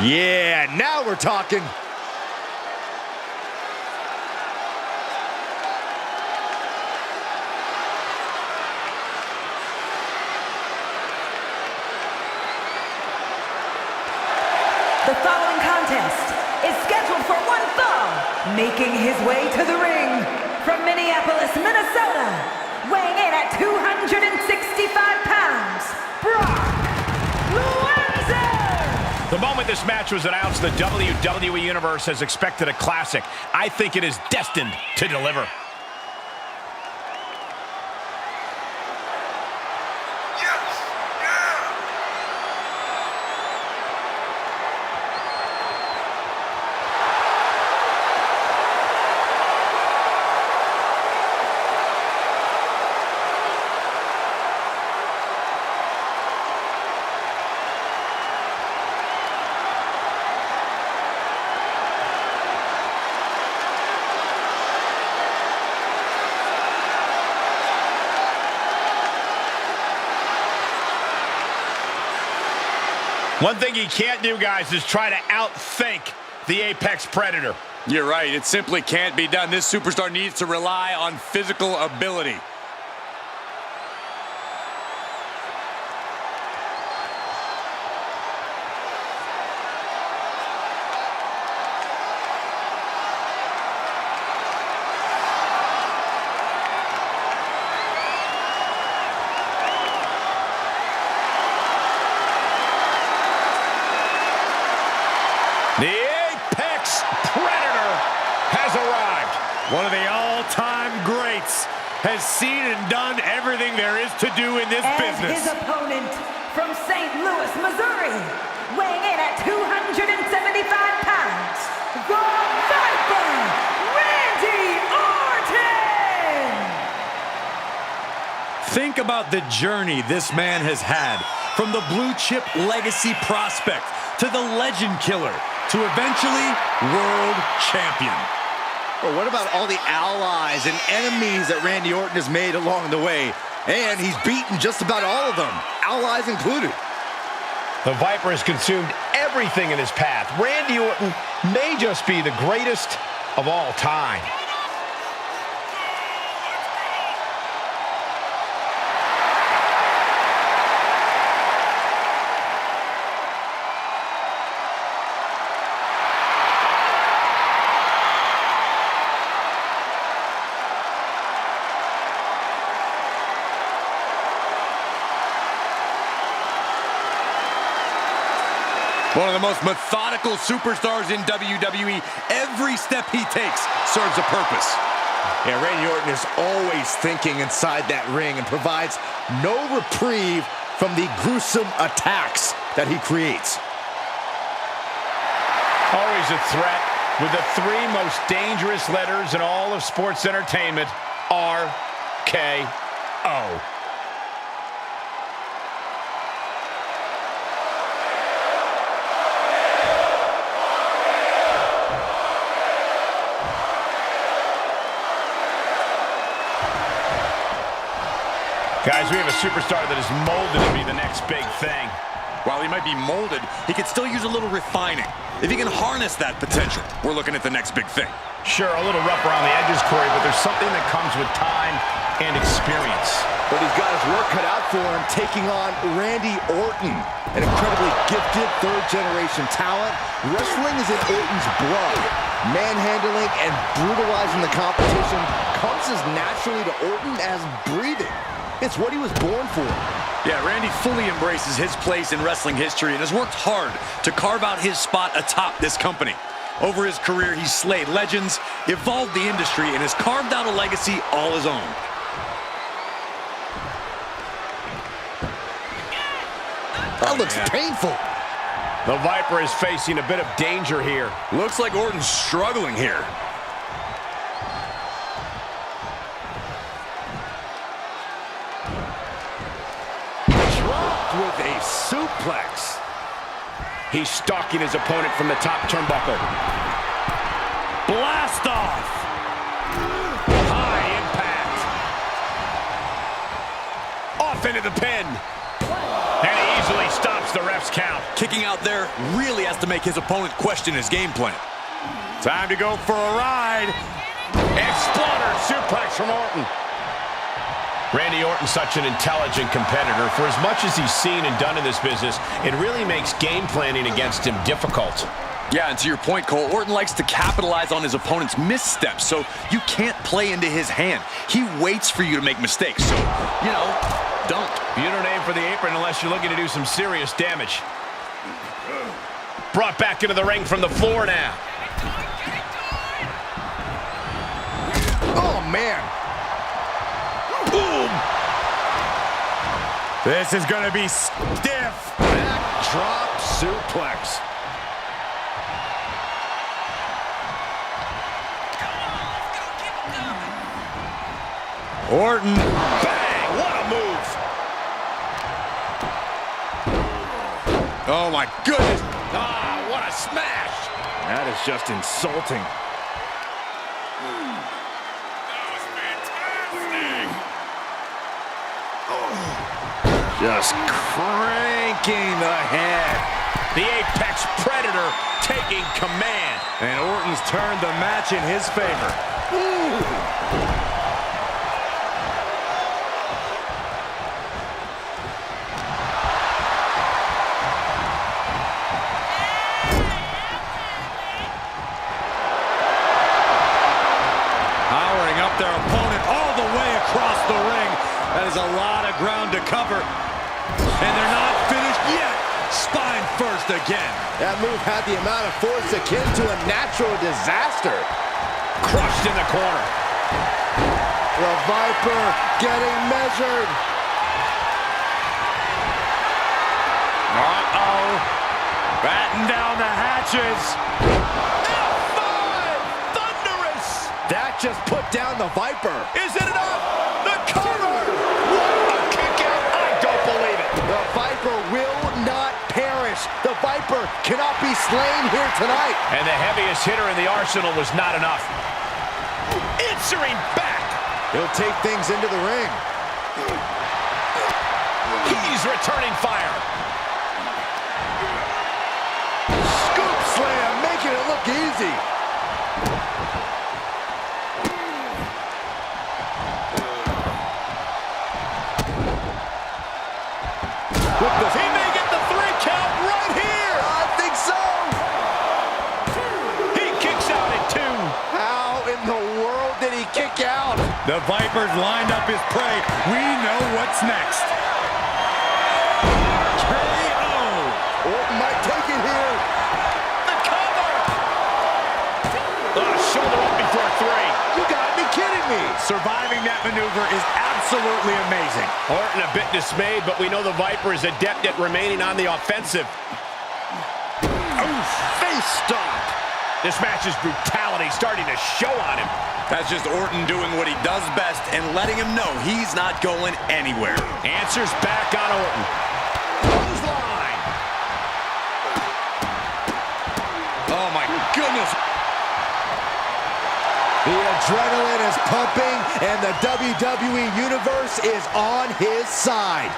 Yeah, now we're talking. The following contest is scheduled for one fall, making his way to the ring from Minneapolis, Minnesota, weighing in at 265 pounds, Braun. The moment this match was announced, the WWE Universe has expected a classic. I think it is destined to deliver. One thing he can't do, guys, is try to outthink the Apex Predator. You're right. It simply can't be done. This superstar needs to rely on physical ability. The Apex Predator has arrived. One of the all-time greats has seen and done everything there is to do in this business. His opponent from St. Louis, Missouri, weighing in at 275 pounds, the Viper, Randy Orton! Think about the journey this man has had, from the blue-chip legacy prospect to the legend killer, to eventually world champion. Well, what about all the allies and enemies that Randy Orton has made along the way? And he's beaten just about all of them, allies included. The Viper has consumed everything in his path. Randy Orton may just be the greatest of all time. One of the most methodical superstars in WWE. Every step he takes serves a purpose. Yeah, Randy Orton is always thinking inside that ring and provides no reprieve from the gruesome attacks that he creates. Always a threat with the three most dangerous letters in all of sports entertainment, RKO. Guys, we have a superstar that is molded to be the next big thing. While he might be molded, he could still use a little refining. If he can harness that potential, we're looking at the next big thing. Sure, a little rough around the edges, Corey, but there's something that comes with time and experience. But he's got his work cut out for him, taking on Randy Orton, an incredibly gifted third-generation talent. Wrestling is in Orton's blood. Manhandling and brutalizing the competition comes as naturally to Orton as breathing. It's what he was born for. Yeah, Randy fully embraces his place in wrestling history and has worked hard to carve out his spot atop this company. Over his career, he's slayed legends, evolved the industry, and has carved out a legacy all his own. That looks painful. The Viper is facing a bit of danger here. Looks like Orton's struggling here. Dropped with a suplex. He's stalking his opponent from the top turnbuckle. Blast off! High impact. Off into the pin. And he easily stops the ref's count. Kicking out there really has to make his opponent question his game plan. Time to go for a ride. Exploder suplex from Orton. Randy Orton's such an intelligent competitor. For as much as he's seen and done in this business, it really makes game planning against him difficult. Yeah, and to your point, Cole, Orton likes to capitalize on his opponent's missteps, so you can't play into his hand. He waits for you to make mistakes, so, you know, don't. You don't aim for the apron unless you're looking to do some serious damage. Brought back into the ring from the floor now. Oh, man. Boom! This is going to be stiff. Backdrop suplex. Orton. Bang! What a move! Oh, my goodness. Ah, what a smash! That is just insulting. Just cranking the head. The Apex Predator taking command. And Orton's turned the match in his favor. Powering up their opponent all the way across the ring. That is a lot of ground to cover. And they're not finished yet. Spine first again. That move had the amount of force akin to a natural disaster. Crushed in the corner. The Viper getting measured. Uh-oh. Batten down the hatches. F5! Thunderous! That just put down the Viper. Is it enough? The cover! What a kick out! I don't believe it. The Viper will not perish. The Viper cannot be slain here tonight. And the heaviest hitter in the arsenal was not enough. Answering back. He'll take things into the ring. He's returning fire. Scoop slam, making it look easy. He may get the 3 count right here. I think so. He kicks out at 2. How in the world did he kick out? The Viper's lined up his prey. We know what's next. KO. Orton might take it here. The cover. Shoulder up before 3. You gotta be kidding me. Surviving that maneuver is absolutely amazing. Orton a bit dismayed, but we know the Viper is adept at remaining on the offensive. Oof, face stop. This match's brutality starting to show on him. That's just Orton doing what he does best and letting him know he's not going anywhere. Answers back on Orton. Clothesline. Oh, my goodness. The adrenaline is pumping, and the WWE Universe is on his side.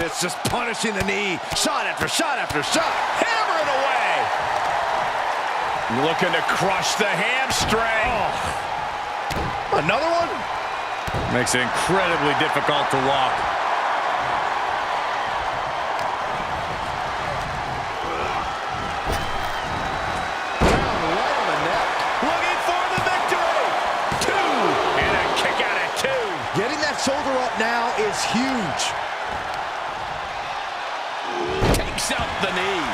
It's just punishing the knee. Shot after shot after shot. Hammer it away. Looking to crush the hamstring. Oh. Another one? Makes it incredibly difficult to walk. Down right on the neck. Looking for the victory. 2. And a kick out at 2. Getting that shoulder up now is huge. Takes out the knee.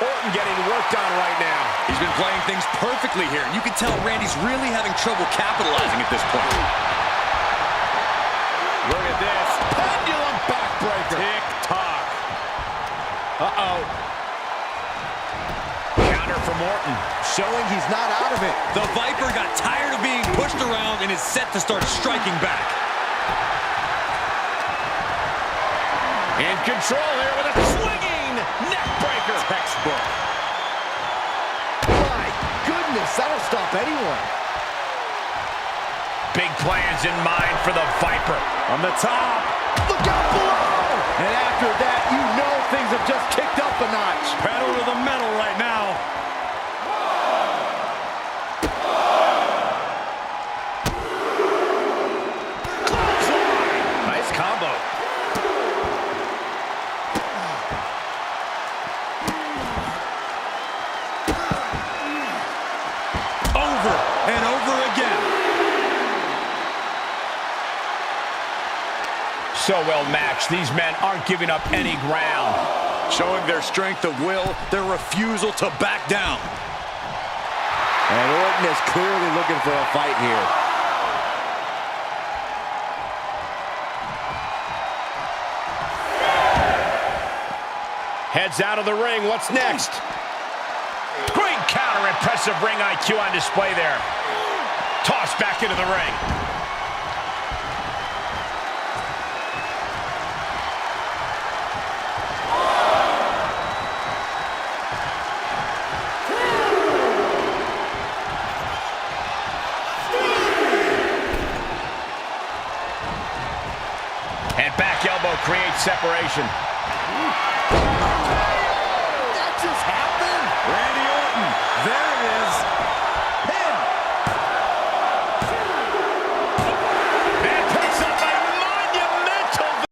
Orton getting worked on right now. He's been playing things perfectly here, and you can tell Randy's really having trouble capitalizing at this point. Look at this. Pendulum backbreaker. Tick-tock. Uh-oh. Counter from Orton. Showing he's not out of it. The Viper got tired of being pushed around and is set to start striking back. In control here with a swinging neck breaker. Textbook. this. That'll stop anyone. Big plans in mind for the Viper. On the top. Look out below! And after that, you know things have just kicked up a notch. Pedal to the metal right now. Nice combo. Over and over again. So well matched. These men aren't giving up any ground. Showing their strength of will, their refusal to back down. And Orton is clearly looking for a fight here. Heads out of the ring. What's next? Great counter. Impressive ring IQ on display there. Tossed back into the ring. And back elbow creates separation.